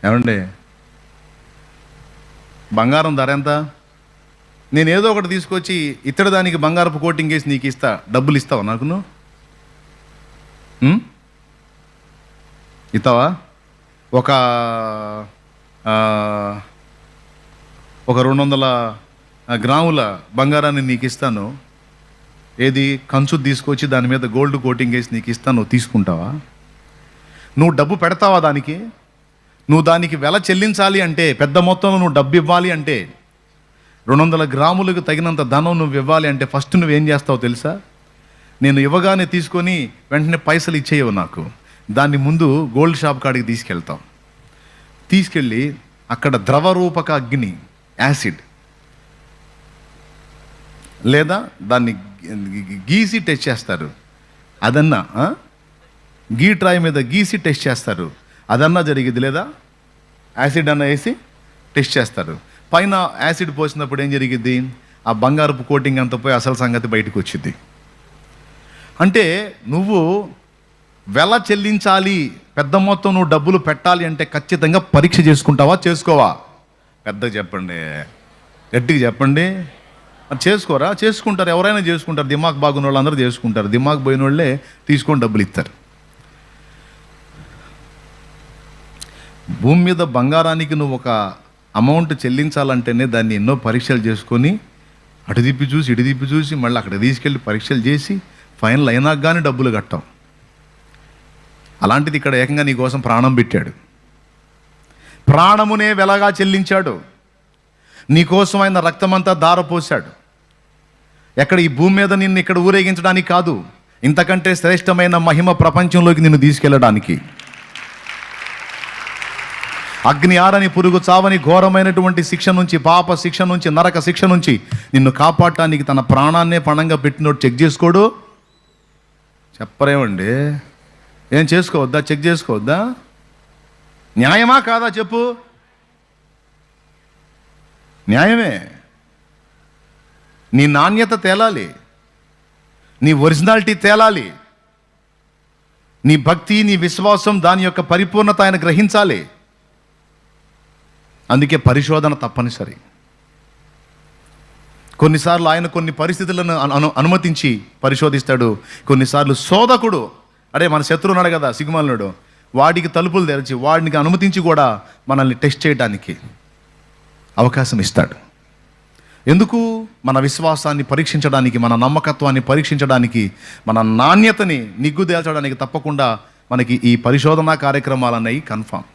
ఏమండి, బంగారం ధర ఎంత? నేను ఏదో ఒకటి తీసుకొచ్చి ఇతడు దానికి బంగారపు కోటింగ్ వేసి నీకు ఇస్తా, డబ్బులు ఇస్తావా నాకు? నువ్వు ఇస్తావా? ఒక 200 గ్రాముల బంగారాన్ని నీకు ఇస్తాను, ఏది కంచు తీసుకొచ్చి దాని మీద గోల్డ్ కోటింగ్ వేసి నీకు ఇస్తాను, నువ్వు తీసుకుంటావా? నువ్వు డబ్బు పెడతావా దానికి? నువ్వు దానికి వెల చెల్లించాలి అంటే, పెద్ద మొత్తంలో నువ్వు డబ్బు ఇవ్వాలి అంటే, 200 గ్రాములకు తగినంత ధనం నువ్వు ఇవ్వాలి అంటే ఫస్ట్ నువ్వేం చేస్తావు తెలుసా? నేను ఇవ్వగానే తీసుకొని వెంటనే పైసలు ఇచ్చేయవు నాకు. దాన్ని ముందు గోల్డ్ షాప్ కాడికి తీసుకెళ్తావు. తీసుకెళ్ళి అక్కడ ద్రవరూపక అగ్ని, యాసిడ్, లేదా దాన్ని గీసి టెస్ట్ చేస్తారు. అదన్నా గీ ట్రాయ్ మీద గీసి టెస్ట్ చేస్తారు. అదన్నా జరిగింది. లేదా యాసిడ్ అన్న వేసి టెస్ట్ చేస్తారు. పైన యాసిడ్ పోసినప్పుడు ఏం జరిగిద్ది? ఆ బంగారపు కోటింగ్ అంతా పోయి అసలు సంగతి బయటకు వచ్చింది. అంటే నువ్వు వెల చెల్లించాలి, పెద్ద మొత్తం నువ్వు డబ్బులు పెట్టాలి అంటే ఖచ్చితంగా పరీక్ష చేసుకుంటావా, చేసుకోవా? పెద్దగా చెప్పండి, గట్టిగా చెప్పండి. చేసుకోరా? చేసుకుంటారు, ఎవరైనా చేసుకుంటారు. దిమాగ్ బాగున్న వాళ్ళు అందరూ చేసుకుంటారు. దిమాగ్ పోయిన వాళ్ళే తీసుకొని డబ్బులు ఇస్తారు. భూమి మీద బంగారానికి నువ్వు ఒక అమౌంట్ చెల్లించాలంటేనే దాన్ని ఎన్నో పరీక్షలు చేసుకొని, అటు తిప్పి చూసి ఇటు తిప్పి చూసి మళ్ళీ అక్కడ తీసుకెళ్ళి పరీక్షలు చేసి ఫైనల్ అయినాక కానీ డబ్బులు కట్టాం. అలాంటిది ఇక్కడ ఏకంగా నీ కోసం ప్రాణం పెట్టాడు. ప్రాణమునే వెలగా చెల్లించాడు. నీకోసం ఆయన రక్తమంతా ధారపోశాడు. ఎక్కడ ఈ భూమి మీద నిన్ను ఇక్కడ ఊరేగించడానికి కాదు, ఇంతకంటే శ్రేష్టమైన మహిమ ప్రపంచంలోకి నిన్ను తీసుకెళ్ళడానికి. అగ్ని ఆరని, పురుగు చావని ఘోరమైనటువంటి శిక్ష నుంచి, పాప శిక్ష నుంచి, నరక శిక్ష నుంచి నిన్ను కాపాడటానికి తన ప్రాణాన్నే పణంగా పెట్టినోడు చెక్ చేసుకోడు? చెప్పరేమండి? ఏం చేసుకోవద్దా? చెక్ చేసుకోవద్దా? న్యాయమా కాదా చెప్పు? న్యాయమే. నీ నాణ్యత తేలాలి, నీ ఒరిజినాలిటీ తేలాలి, నీ భక్తి, నీ విశ్వాసం, దాని యొక్క పరిపూర్ణత ఆయన గ్రహించాలి. అందుకే పరిశోధన తప్పనిసరి. కొన్నిసార్లు ఆయన కొన్ని పరిస్థితులను అనుమతించి పరిశోధిస్తాడు. కొన్నిసార్లు శోధకుడు, అరే మన శత్రువు ఉన్నాడు కదా సిగ్గుమాలినుడు, వాడికి తలుపులు తెరిచి వాడికి అనుమతించి కూడా మనల్ని టెస్ట్ చేయడానికి అవకాశం ఇస్తాడు. ఎందుకు? మన విశ్వాసాన్ని పరీక్షించడానికి, మన నమ్మకత్వాన్ని పరీక్షించడానికి, మన నాణ్యతని నిగ్గుదేల్చడానికి తప్పకుండా మనకి ఈ పరిశోధనా కార్యక్రమాలు అన్నవి కన్ఫామ్.